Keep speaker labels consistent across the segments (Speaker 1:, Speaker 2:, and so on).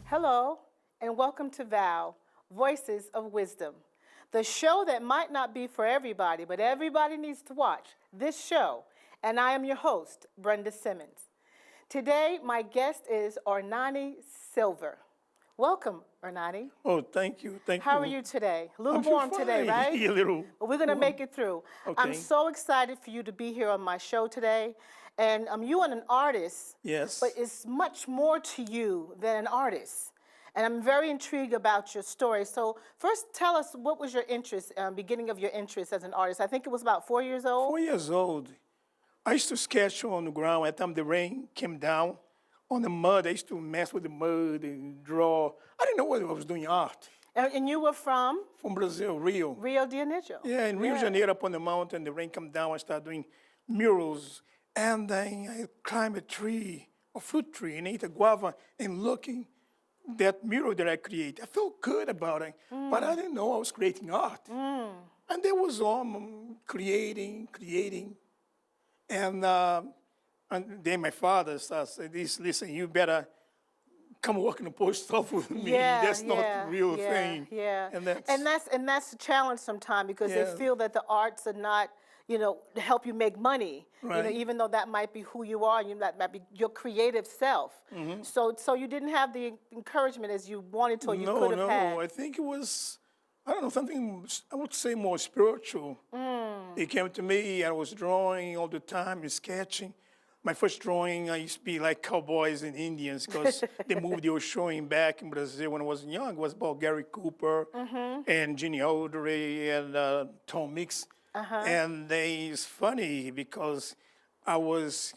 Speaker 1: Hello, and welcome to Vow, Voices of Wisdom, the show that might not be for everybody, but everybody needs to watch this show. And I am your host, Brenda Simmons. Today, my guest is Ernani Silva. Welcome, Ernani.
Speaker 2: Oh, thank you. Thank
Speaker 1: How
Speaker 2: you.
Speaker 1: are you today? A little
Speaker 2: I'm feel
Speaker 1: warm today,
Speaker 2: fine.
Speaker 1: right?
Speaker 2: A little
Speaker 1: But we're going to
Speaker 2: warm.
Speaker 1: make it through. I'm
Speaker 2: Okay.
Speaker 1: so excited for you to be here on my show today. And you are an artist,
Speaker 2: Yes.
Speaker 1: but it's much more to you than an artist. And I'm very intrigued about your story. So first, tell us, what was your interest, beginning of your interest as an artist? I think it was about 4 years old.
Speaker 2: 4 years old. I used to sketch on the ground. At the time the rain came down on the mud, I used to mess with the mud and draw. I didn't know what I was doing art.
Speaker 1: And you were from
Speaker 2: From Brazil, Rio.
Speaker 1: Rio de Janeiro.
Speaker 2: Yeah, in Rio de Janeiro, up on the mountain, the rain come down, I started doing murals. And then I climbed a tree, a fruit tree, and ate a guava, and looking that mural that I create. I felt good about it, but I didn't know I was creating art. And there was all creating. And then my father said, listen, you better come work in the post office with me. That's not the real thing.
Speaker 1: Yeah,
Speaker 2: And
Speaker 1: that's the challenge sometimes, because they
Speaker 2: Yeah.
Speaker 1: feel that the arts are not, to help you make money.
Speaker 2: Right.
Speaker 1: Even though that might be who you are, that might be your creative self. So you didn't have the encouragement as you wanted to, or you could have had.
Speaker 2: I think it was, I don't know, something, I would say more spiritual. It came to me, I was drawing all the time and sketching. My first drawing, I used to be like cowboys and Indians, because the movie they were showing back in Brazil when I was young was about Gary Cooper and Gene Audrey and Tom Mix. And it's funny because I was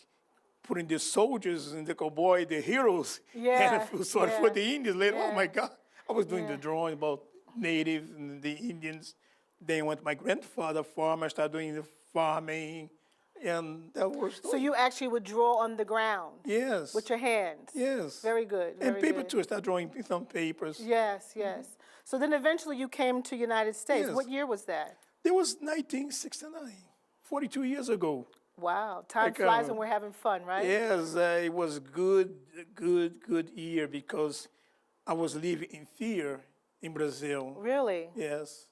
Speaker 2: putting the soldiers and the cowboy, the heroes, and I feel sorry for the Indians later. Oh my God. I was doing the drawing about native and the Indians. Then I went to my grandfather's farm. I started doing the farming. And that was...
Speaker 1: So you actually would draw on the ground?
Speaker 2: Yes.
Speaker 1: With your hands?
Speaker 2: Yes.
Speaker 1: Very good.
Speaker 2: And
Speaker 1: Very
Speaker 2: paper
Speaker 1: good.
Speaker 2: too. I started drawing some papers.
Speaker 1: Yes, yes. So then eventually you came to United States.
Speaker 2: Yes.
Speaker 1: What year was that?
Speaker 2: It was 1969, 42 years ago.
Speaker 1: Wow. Time
Speaker 2: Like,
Speaker 1: flies when we're having fun, right?
Speaker 2: Yes, it was good year, because I was living in fear in Brazil.
Speaker 1: Really?
Speaker 2: Yes.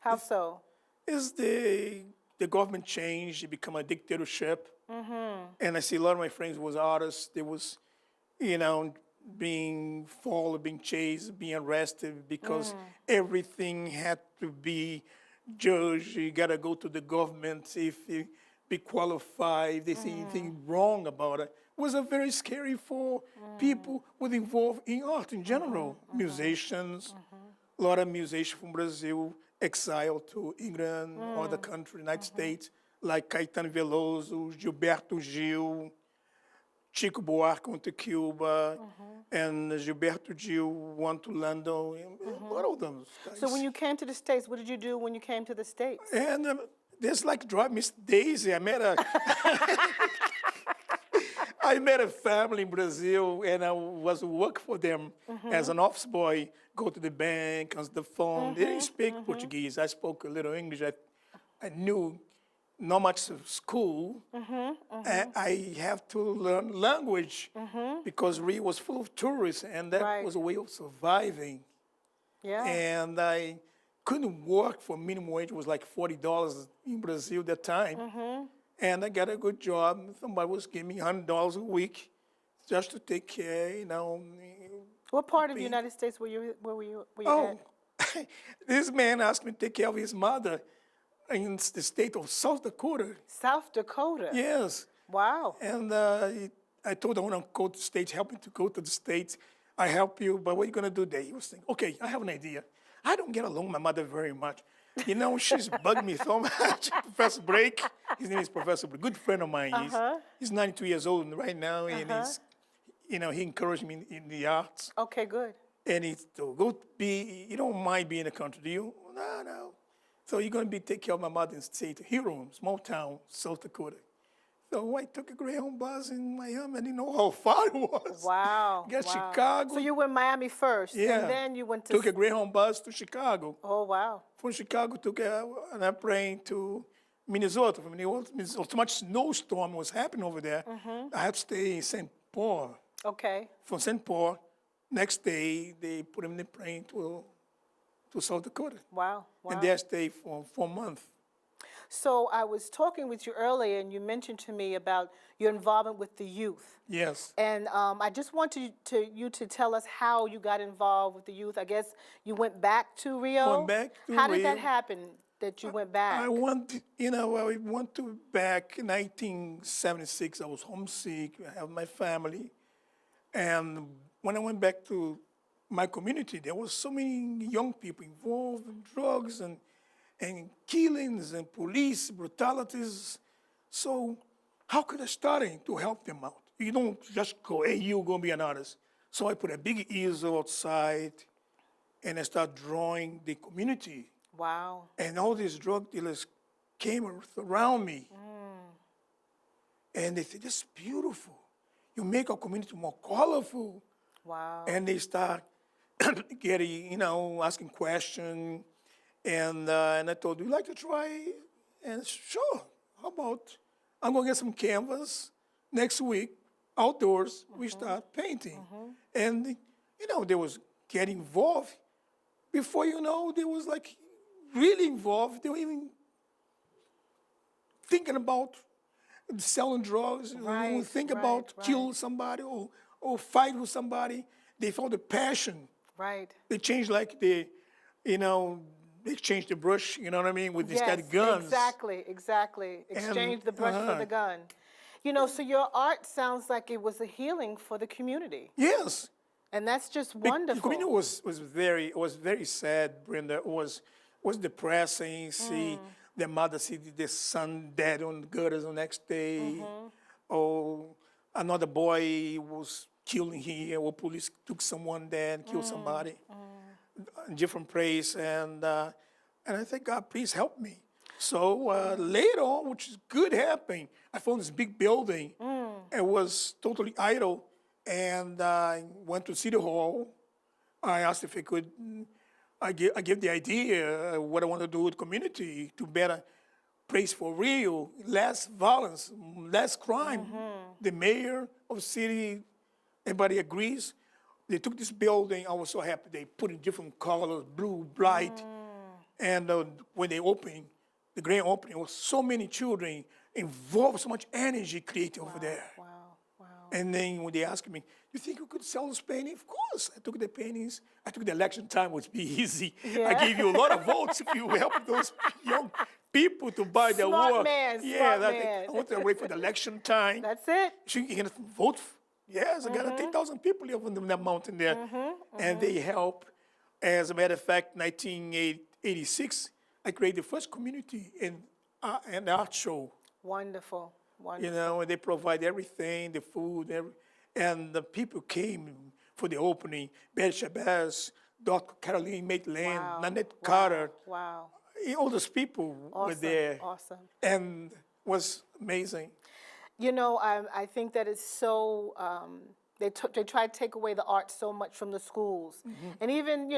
Speaker 1: How so?
Speaker 2: Is the government changed, it became a dictatorship. And I see a lot of my friends was artists. They was, being followed, being chased, being arrested, because everything had to be judged. You gotta go to the government if you be qualified, if they say anything wrong about it. It was a very scary for people who were involved in art in general. Musicians, a lot of musicians from Brazil exiled to England, other countries, United States, like Caetano Veloso, Gilberto Gil, Chico Buarque went to Cuba, and Gilberto Gil went to London, a lot of them.
Speaker 1: So when you came to the States, what did you do when you came to the States?
Speaker 2: And there's like drive Miss Daisy. I met a family in Brazil, and I was work for them as an office boy. Go to the bank, answer the phone. They didn't speak Portuguese. I spoke a little English. I knew not much of school. I have to learn language because Rio was full of tourists, and that was a way of surviving.
Speaker 1: Yeah.
Speaker 2: And I couldn't work for minimum wage. It was like $40 in Brazil at that time. And I got a good job. Somebody was giving me $100 a week just to take care,
Speaker 1: What part of the United States were you at?
Speaker 2: This man asked me to take care of his mother in the state of South Dakota.
Speaker 1: South Dakota?
Speaker 2: Yes.
Speaker 1: Wow.
Speaker 2: And I told him, I want to go to the States, help me to go to the States. I help you, but what are you going to do there? He was thinking, okay, I have an idea. I don't get along with my mother very much. She's bugged me so much. Professor Blake, his name is Professor Blake, good friend of mine. He's 92 years old right now, and he's, he encouraged me in the arts.
Speaker 1: Okay, good.
Speaker 2: And he told, you don't mind being in the country, do you? No. So you're going to take care of my mother in state, Huron, small town, South Dakota. So I took a Greyhound bus in Miami. I didn't know how far it was.
Speaker 1: Wow.
Speaker 2: Got Chicago.
Speaker 1: So you were in Miami first,
Speaker 2: Yeah.
Speaker 1: and then you went to...
Speaker 2: Took a Greyhound bus to Chicago.
Speaker 1: Oh, wow.
Speaker 2: From Chicago, took an airplane to Minnesota. From Minnesota, so much snowstorm was happening over there. I had to stay in St. Paul.
Speaker 1: Okay.
Speaker 2: From St. Paul, Next day, they put him in the plane to South Dakota.
Speaker 1: Wow,
Speaker 2: And
Speaker 1: wow.
Speaker 2: there stayed for 4 months.
Speaker 1: So I was talking with you earlier, and you mentioned to me about your involvement with the youth.
Speaker 2: Yes.
Speaker 1: And I just wanted you to tell us how you got involved with the youth. I guess you went back to
Speaker 2: I went
Speaker 1: Rio.
Speaker 2: back to
Speaker 1: How did that
Speaker 2: Rio.
Speaker 1: happen that you went back?
Speaker 2: I went to back in 1976. I was homesick. I have my family. And when I went back to my community, there was so many young people involved in drugs and killings and police brutalities. So how could I start to help them out? You don't just go, hey, you're going to be an artist. So I put a big easel outside and I started drawing the community.
Speaker 1: Wow.
Speaker 2: And all these drug dealers came around me. And they said, this is beautiful. You make our community more colorful.
Speaker 1: Wow.
Speaker 2: And they start getting, asking questions. And I told, you like to try? And sure, how about, I'm going to get some canvas next week, outdoors, we start painting. And, they was getting involved. Before you know, they was like really involved. They were even thinking about selling drugs. They
Speaker 1: Right,
Speaker 2: would think
Speaker 1: right,
Speaker 2: about
Speaker 1: right.
Speaker 2: kill somebody or fight with somebody. They found a passion.
Speaker 1: Right.
Speaker 2: They changed they changed the brush, you know what I mean, with these kind of
Speaker 1: Yes,
Speaker 2: guns.
Speaker 1: exactly. Exchange the brush for the gun. So your art sounds like it was a healing for the community.
Speaker 2: Yes.
Speaker 1: And that's just
Speaker 2: The
Speaker 1: wonderful.
Speaker 2: community was very sad, Brenda. It was depressing. See the mother see the son dead on the gutters the next day. Or another boy was killed here, or police took someone there and killed somebody in different place. And I think, God, please help me. So later on, which is good happening, I found this big building. It was totally idle. And I went to City Hall. I asked if I could, I gave the idea what I want to do with community to better place for Rio, less violence, less crime. The mayor of the city, everybody agrees. They took this building. I was so happy. They put in different colors, blue, bright. And when they opened, the grand opening, was so many children involved, so much energy created over there.
Speaker 1: Wow.
Speaker 2: And then when they asked me, you think you could sell this painting? Of course. I took the paintings. I took the election time, would be easy.
Speaker 1: Yeah.
Speaker 2: I gave you a lot of votes if you help those young people to buy their
Speaker 1: Smart
Speaker 2: work.
Speaker 1: man, smart man.
Speaker 2: I want to wait for the election time.
Speaker 1: That's it.
Speaker 2: So you can vote. Yes, I got 10,000 people live on that mountain there. And they help. As a matter of fact, 1986, I created the first community in an art show.
Speaker 1: Wonderful.
Speaker 2: And they provide everything, the food, and the people came for the opening. Belle Chabaz, Dr. Caroline Maitland, Nanette Carter.
Speaker 1: Wow.
Speaker 2: All those people were there.
Speaker 1: Awesome.
Speaker 2: And it was amazing.
Speaker 1: I think that it's so, they try to take away the art so much from the schools. And even,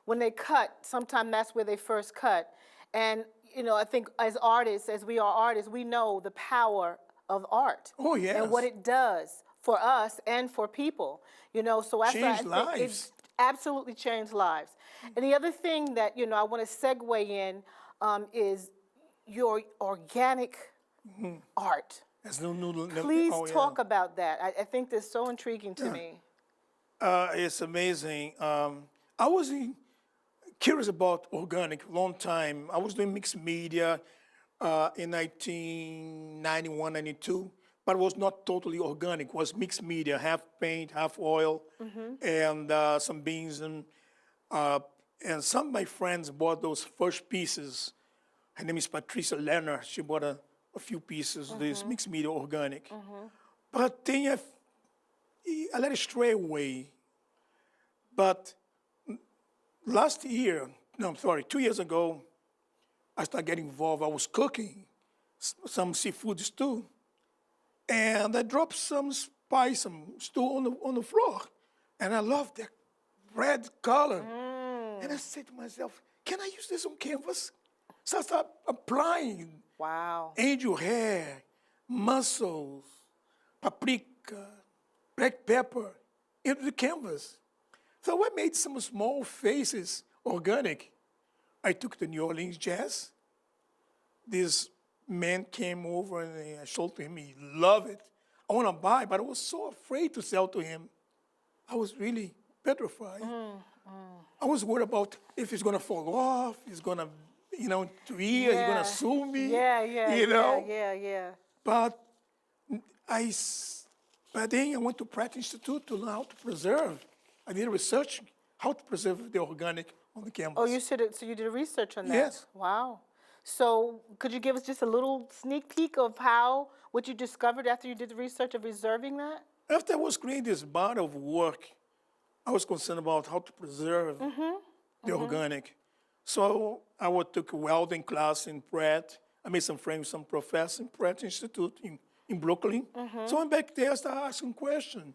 Speaker 1: when they cut, sometimes that's where they first cut. And I think as artists, as we are artists, we know the power of art.
Speaker 2: Oh, yes.
Speaker 1: And what it does for us and for people. So that's why I
Speaker 2: Changed
Speaker 1: think
Speaker 2: lives.
Speaker 1: it's absolutely changed lives. And the other thing that, I want to segue in is your organic art. Please talk about that. I think that's so intriguing to me.
Speaker 2: It's amazing. I was curious about organic a long time. I was doing mixed media in 1991, 92, but it was not totally organic. It was mixed media, half paint, half oil, and some beans. And some of my friends bought those first pieces. Her name is Patricia Lerner. She bought a few pieces of this mixed media organic. But then I let it stray away. But last year, 2 years ago, I started getting involved. I was cooking some seafood stew, and I dropped some spice, some stew on the floor, and I loved that red color. And I said to myself, can I use this on canvas? So I started applying angel hair, mussels, paprika, black pepper into the canvas. So I made some small faces, organic. I took the New Orleans jazz. This man came over and I showed to him. He loved it. I want to buy, but I was so afraid to sell to him. I was really petrified. I was worried about if it's going to fall off, it's going to, 2 years, he's going to sue me.
Speaker 1: Yeah.
Speaker 2: But but then I went to Pratt Institute to learn how to preserve. I did research how to preserve the organic on the canvas.
Speaker 1: Oh, so you did research on that?
Speaker 2: Yes.
Speaker 1: Wow. So could you give us just a little sneak peek of what you discovered after you did the research of reserving that?
Speaker 2: After I was creating this body of work, I was concerned about how to preserve the organic. So I took a welding class in Pratt. I made some friends with some professors in Pratt Institute in Brooklyn. So I went back there, I started asking questions.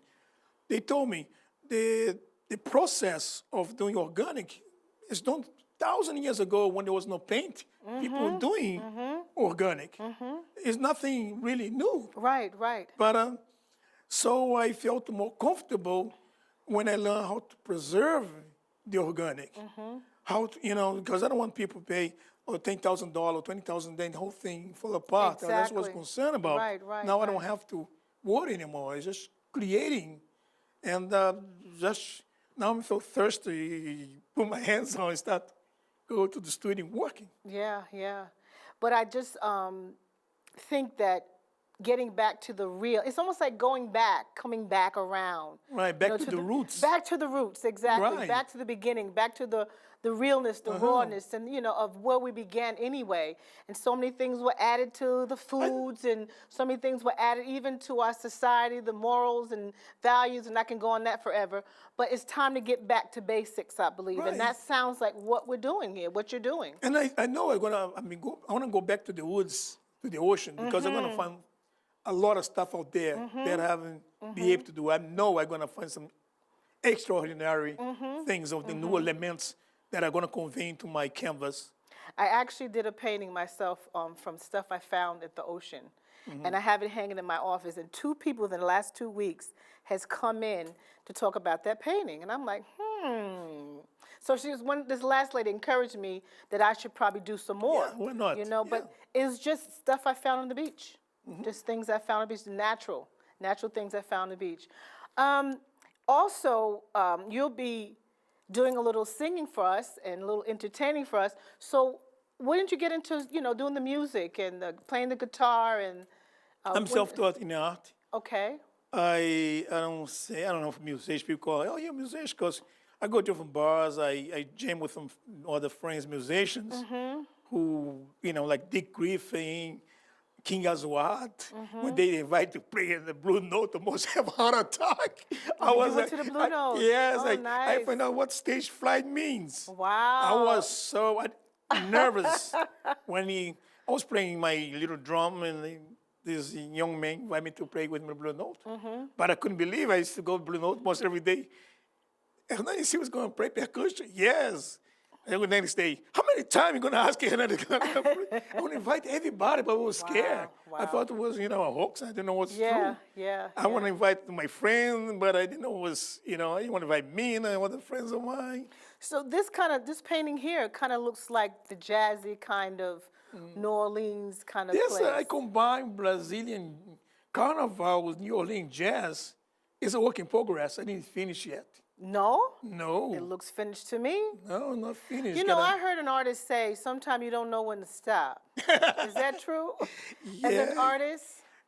Speaker 2: They told me the process of doing organic is done 1,000 years ago when there was no paint. People were doing organic. It's nothing really new.
Speaker 1: Right.
Speaker 2: But so I felt more comfortable when I learned how to preserve the organic. How to, because I don't want people to pay $10,000, $20,000, then the whole thing fall apart.
Speaker 1: Exactly.
Speaker 2: That's what I was concerned about.
Speaker 1: Right.
Speaker 2: Now I don't have to worry anymore. It's just creating. And now I'm so thirsty, put my hands on and start go to the studio working.
Speaker 1: Yeah. But I just think that getting back to the real, it's almost like coming back around.
Speaker 2: Right, back to the roots.
Speaker 1: Back to the roots, exactly.
Speaker 2: Right.
Speaker 1: Back to the beginning, back to the realness, the rawness, and of where we began anyway. And so many things were added to the foods, and so many things were added even to our society, the morals and values, and I can go on that forever. But it's time to get back to basics, I believe.
Speaker 2: Right.
Speaker 1: And that sounds like what we're doing here, what you're doing.
Speaker 2: And I know I want to go back to the woods, to the ocean, because I'm going to find a lot of stuff out there that I haven't been able to do. I know I'm going to find some extraordinary things of the new elements that are going to convey into my canvas.
Speaker 1: I actually did a painting myself from stuff I found at the ocean. And I have it hanging in my office. And 2 people within the last 2 weeks has come in to talk about that painting. And I'm like, So this last lady encouraged me that I should probably do some more.
Speaker 2: Yeah, why not?
Speaker 1: But it's just stuff I found on the beach. Just things I found on the beach, natural things I found on the beach. Also, you'll be doing a little singing for us and a little entertaining for us. So when did you get into, doing the music and playing the guitar and?
Speaker 2: I'm self-taught in art.
Speaker 1: Okay.
Speaker 2: I don't know if musicians, people call, oh, you're a musician, because I go to different bars, I jam with some other friends, musicians, who, like Dick Griffin, King Azwad, when they invite to play in the Blue Note, almost have a heart attack.
Speaker 1: You went to the Blue Note?
Speaker 2: Yes,
Speaker 1: nice.
Speaker 2: I found out what stage fright means.
Speaker 1: Wow.
Speaker 2: I was so nervous when I was playing my little drum, and this young man invited me to play with my Blue Note. But I couldn't believe I used to go to Blue Note almost every day. Ernani Silva was going to play percussion? Yes. And the next day, how many times are you going to ask Ernani? I would invite everybody, but I was scared.
Speaker 1: Wow.
Speaker 2: I thought it was, a hoax. I didn't know what's true.
Speaker 1: Yeah.
Speaker 2: I want to invite my friends, but I didn't know it was, you want to invite me and other friends of mine.
Speaker 1: So this painting here kind of looks like the jazzy kind of New Orleans kind of place.
Speaker 2: Yes, I combine Brazilian carnival with New Orleans jazz. It's a work in progress. I didn't finish yet.
Speaker 1: No?
Speaker 2: No.
Speaker 1: It looks finished to me.
Speaker 2: No, not finished.
Speaker 1: I heard an artist say, sometimes you don't know when to stop. Is that true?
Speaker 2: Yeah.
Speaker 1: As an artist?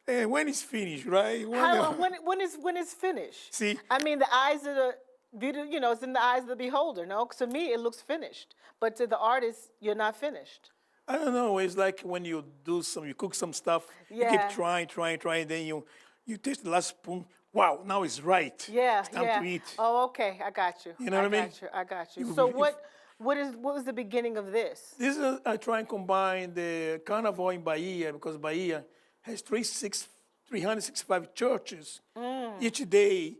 Speaker 2: And when it's finished, right?
Speaker 1: When it's finished?
Speaker 2: See?
Speaker 1: I mean, the eyes of the it's in the eyes of the beholder, no? To me, it looks finished. But to the artist, you're not finished.
Speaker 2: I don't know. It's like when you cook some stuff, you keep trying, then you taste the last spoon. Wow, now it's right.
Speaker 1: Yeah,
Speaker 2: it's time to eat.
Speaker 1: Oh, okay, I got you.
Speaker 2: You know what I mean?
Speaker 1: I got you. So what was the beginning of this?
Speaker 2: This is, I try and combine the Carnival in Bahia, because Bahia has 365 churches. Each day,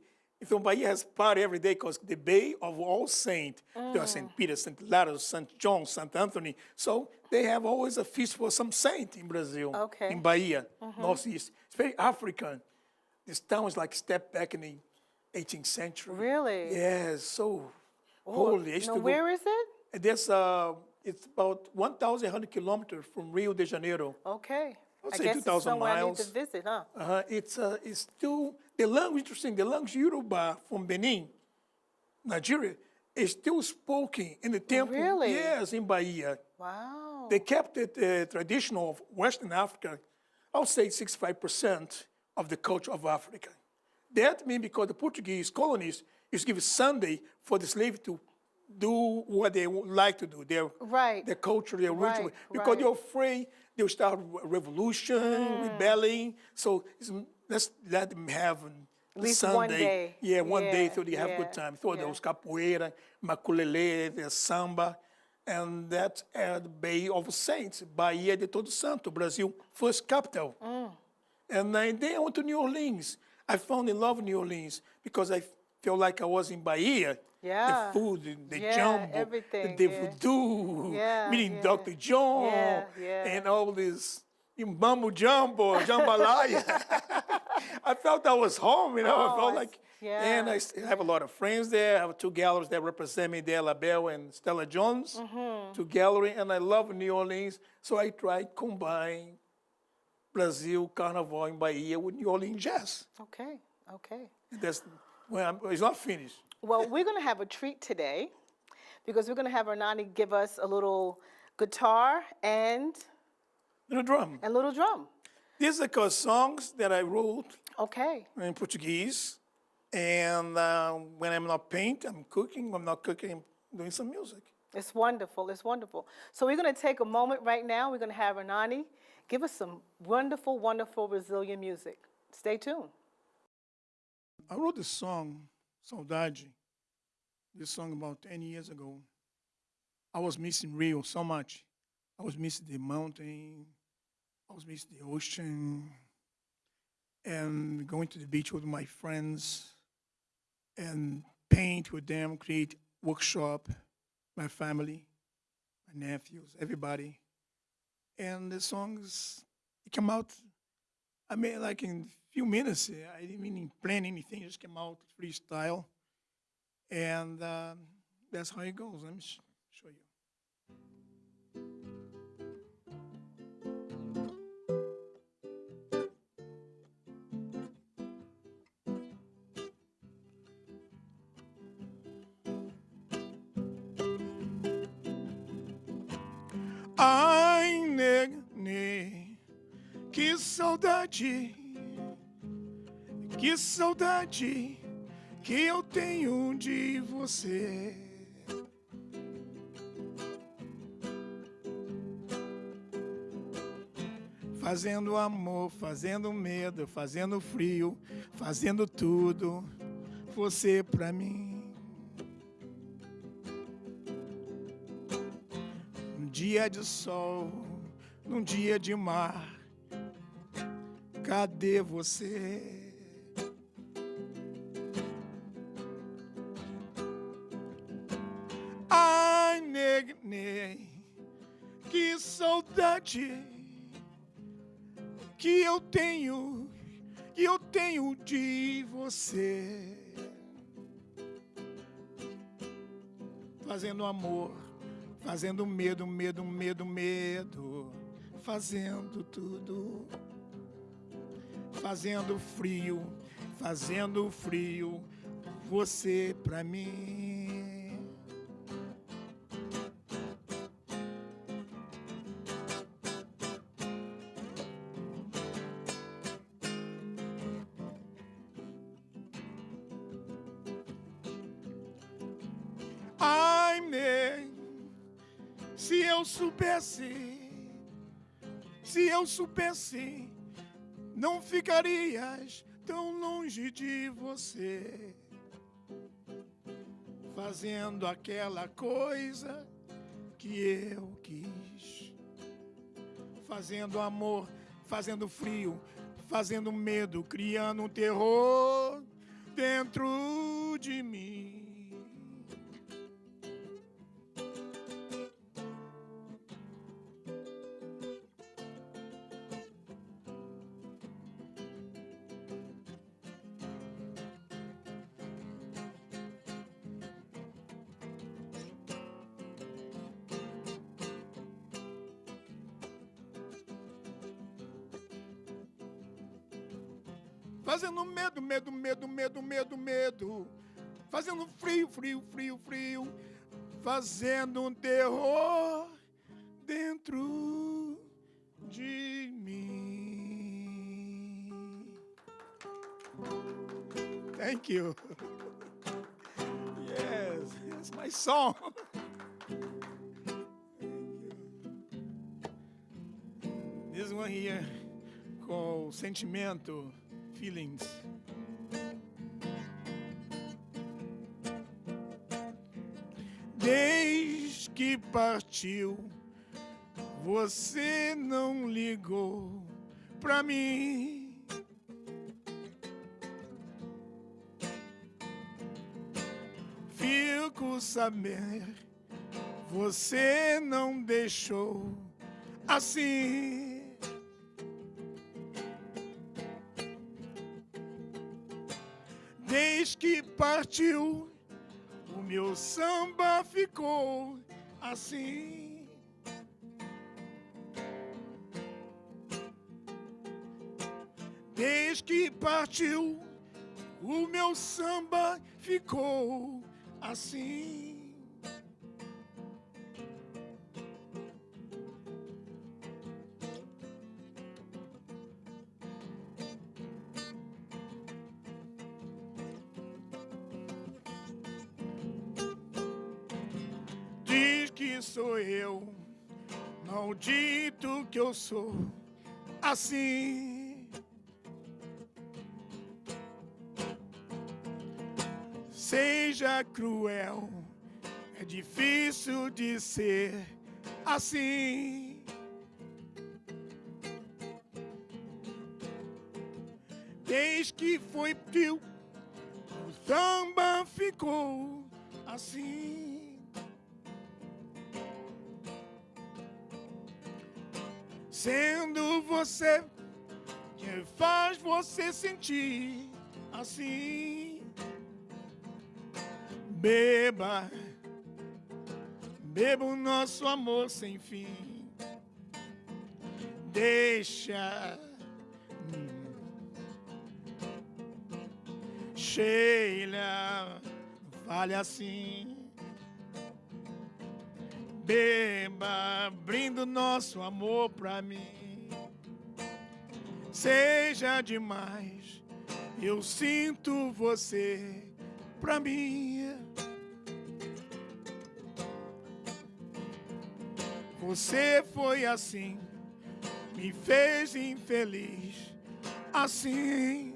Speaker 2: so Bahia has party every day, because the Bay of All Saints, there are St. Peter, St. Lázaro, St. John, St. Anthony. So they have always a feast for some saint in Brazil, in Bahia, Northeast. It's very African. This town is like step back in 18th century.
Speaker 1: Really?
Speaker 2: Yes, so
Speaker 1: Oh,
Speaker 2: holy. I used
Speaker 1: now
Speaker 2: to go.
Speaker 1: where is it?
Speaker 2: And it's about 1,100 kilometers from Rio de Janeiro.
Speaker 1: Okay.
Speaker 2: I would
Speaker 1: I
Speaker 2: say
Speaker 1: guess it's
Speaker 2: 2,000
Speaker 1: somewhere I need to
Speaker 2: miles.
Speaker 1: visit, huh?
Speaker 2: It's still, the language, interesting, the language Yoruba from Benin, Nigeria, is still spoken in the temple.
Speaker 1: Really?
Speaker 2: Yes, in Bahia.
Speaker 1: Wow.
Speaker 2: They kept it traditional of Western Africa. I would say 65% of the culture of Africa. That means because the Portuguese colonists used to give Sunday for the slave to do what they would like to do,
Speaker 1: Right.
Speaker 2: their culture, their ritual.
Speaker 1: Right,
Speaker 2: Because
Speaker 1: right.
Speaker 2: they're afraid they'll start revolution, rebelling. So let's let them have
Speaker 1: At
Speaker 2: the
Speaker 1: least
Speaker 2: Sunday.
Speaker 1: one day.
Speaker 2: Yeah, one day
Speaker 1: Yeah,
Speaker 2: so they have a good
Speaker 1: yeah,
Speaker 2: time. So
Speaker 1: yeah.
Speaker 2: there was capoeira, maculelê, there's samba. And that's at the Bay of Saints, Bahia de Todo Santo, Brazil, first capital. And then I went to New Orleans. I found in love New Orleans because I felt like I was in Bahia.
Speaker 1: Yeah.
Speaker 2: The food, the
Speaker 1: Yeah,
Speaker 2: jumbo,
Speaker 1: everything,
Speaker 2: the
Speaker 1: yeah.
Speaker 2: voodoo,
Speaker 1: Yeah,
Speaker 2: meeting
Speaker 1: yeah.
Speaker 2: Dr. John,
Speaker 1: Yeah, yeah.
Speaker 2: and all this Mbambo Jumbo, Jambalaya. I felt I was home, I
Speaker 1: Oh,
Speaker 2: felt like,
Speaker 1: yeah.
Speaker 2: and I have a lot of friends there. I have two galleries that represent me there, LaBelle and Stella Jones, two gallery, and I love New Orleans. So I tried combine Brazil Carnival in Bahia with New Orleans jazz.
Speaker 1: Okay, okay.
Speaker 2: That's well, it's not finished.
Speaker 1: Well, we're going to have a treat today because we're going to have Ernani give us a little guitar and
Speaker 2: The drum.
Speaker 1: a little drum.
Speaker 2: These are songs that I wrote
Speaker 1: Okay.
Speaker 2: in Portuguese. And when I'm not painting, I'm cooking. When I'm not cooking, I'm doing some music.
Speaker 1: It's wonderful. It's wonderful. So we're going to take a moment right now. We're going to have Ernani give us some wonderful, wonderful Brazilian music. Stay tuned.
Speaker 2: I wrote this song, Saudade, this song about 10 years ago. I was missing Rio so much. I was missing the mountain. I was missing the ocean. And going to the beach with my friends and paint with them, create workshop, my family, my nephews, everybody. And the songs, it came out, I mean, like in a few minutes. I didn't even plan anything, it just came out freestyle. And that's how it goes. Let me show you. Ai, nega, que saudade que eu tenho de você. Fazendo amor, fazendo medo, fazendo frio, fazendo tudo, você pra mim. Num dia de sol, num dia de mar, cadê você? Ai, nega, que saudade que eu tenho de você. Fazendo amor, fazendo medo, medo, medo, medo, fazendo tudo. Fazendo frio, você pra mim. Ai, se eu soubesse, não ficarias tão longe de você, fazendo aquela coisa que eu quis, fazendo amor, fazendo frio, fazendo medo, criando um terror dentro de mim. fazendo medo, medo, medo, medo, medo, medo, fazendo frio, frio, frio, frio, fazendo um terror dentro de mim. Thank you. Yes, it's my song. This one here, com sentimento, feelings. Desde que partiu, você não ligou pra mim. Fico saber, você não deixou assim. Desde que partiu, o meu samba ficou assim. Desde que partiu, o meu samba ficou assim. Diz que sou eu, maldito que eu sou, assim. Seja cruel, é difícil de ser assim. Desde que foi tio, o samba ficou assim. Sendo você que faz você sentir assim. Beba, beba o nosso amor sem fim. Deixa Sheila, fale assim. Beba, brinda o nosso amor pra mim. Seja demais, eu sinto você pra mim. Você foi assim, me fez infeliz, assim.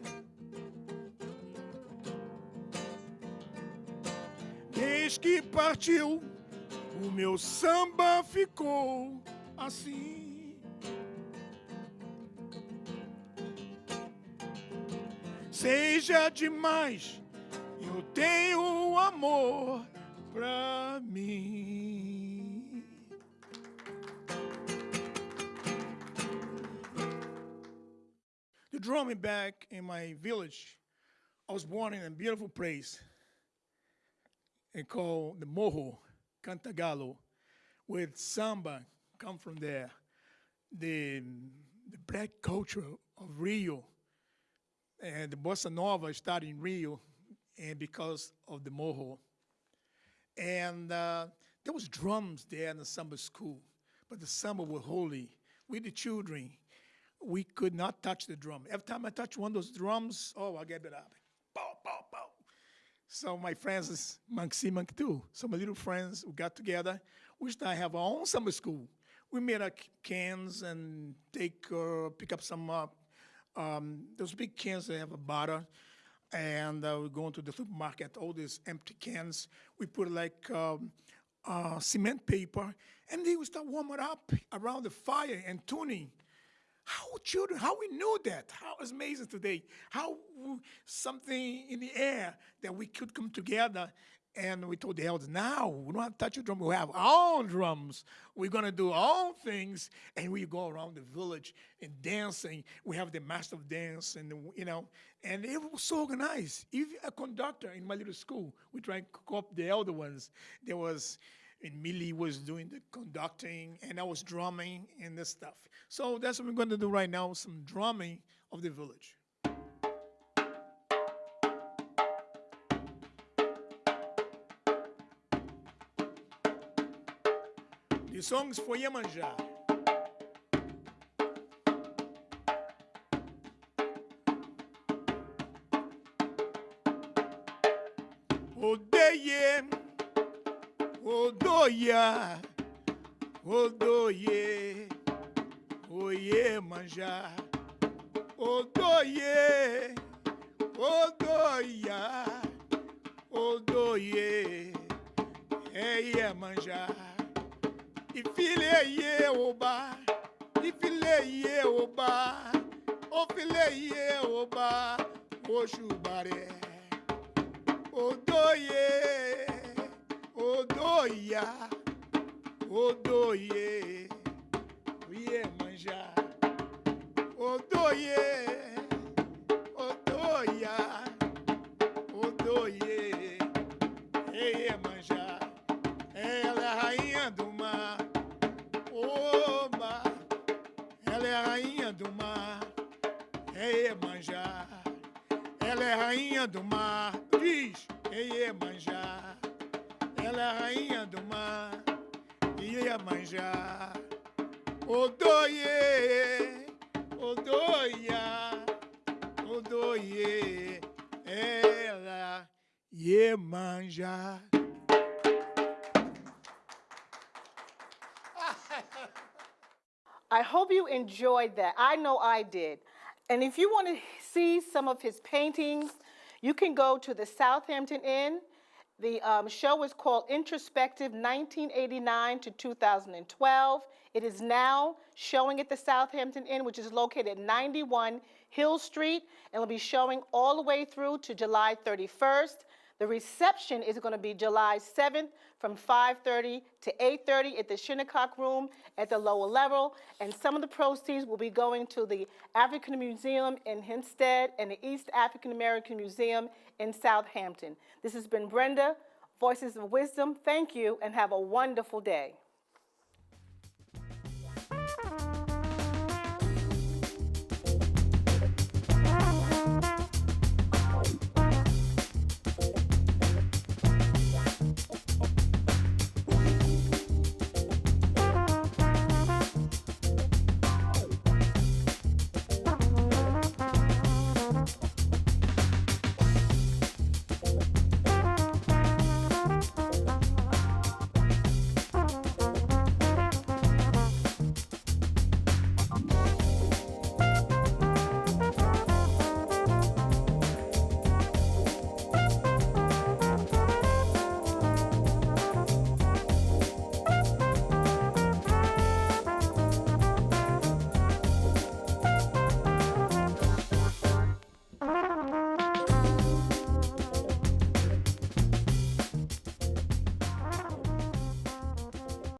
Speaker 2: Desde que partiu, o meu samba ficou assim. Seja demais, eu tenho amor pra mim. The drumming back in my village, I was born in a beautiful place called the Morro, Cantagalo, with samba come from there. The black culture of Rio and the bossa nova started in Rio, and because of the Morro. And there was drums there in the samba school, but the samba was holy. We, the children, we could not touch the drum. Every time I touch one of those drums, oh, I get it up. Pow, pow, pow. So my friends, Manksi Mank too. So my little friends, we got together. We started have our own summer school. We made our cans and pick up some, those big cans that have a bottle. And we go into the supermarket, all these empty cans. We put like cement paper, and then we start warming up around the fire and tuning. How we knew that? How it's amazing today. How something in the air that we could come together, and we told the elders, now we don't have to touch a drum. We have our own drums. We're gonna do our own things, and we go around the village and dancing. We have the master of dance, and and it was so organized. Even a conductor in my little school, we tried to copy the elder ones. There was. And Millie was doing the conducting, and I was drumming and this stuff. So that's what we're going to do right now, some drumming of the village. The song is for Iemanjá. Odeie, odoia, odoie, oie manjar. Odoie, odoia, odoie, eie manjar. Ifileye oba, ifileye oba, ofileye oba, oshubare. Odoye, odoia, odoye, oye manja. Odoye, odoia, odoye, eye manja. Ela é a rainha do mar, oba. Ela é a rainha do mar, eye manja. Ela é a rainha do mar, diz, Iemanjá. Ela é a rainha do mar, Iemanjá. Odoie, odoia, odoie, ela, Iemanjá.
Speaker 1: I hope you enjoyed that. I know I did. And if you want to see some of his paintings, you can go to the Southampton Inn. The show is called Introspective 1989 to 2012. It is now showing at the Southampton Inn, which is located at 91 Hill Street, and will be showing all the way through to July 31st. The reception is going to be July 7th from 5:30 to 8:30 at the Shinnecock Room at the lower level, and some of the proceeds will be going to the African Museum in Hempstead and the East African American Museum in Southampton. This has been Brenda, Voices of Wisdom. Thank you, and have a wonderful day.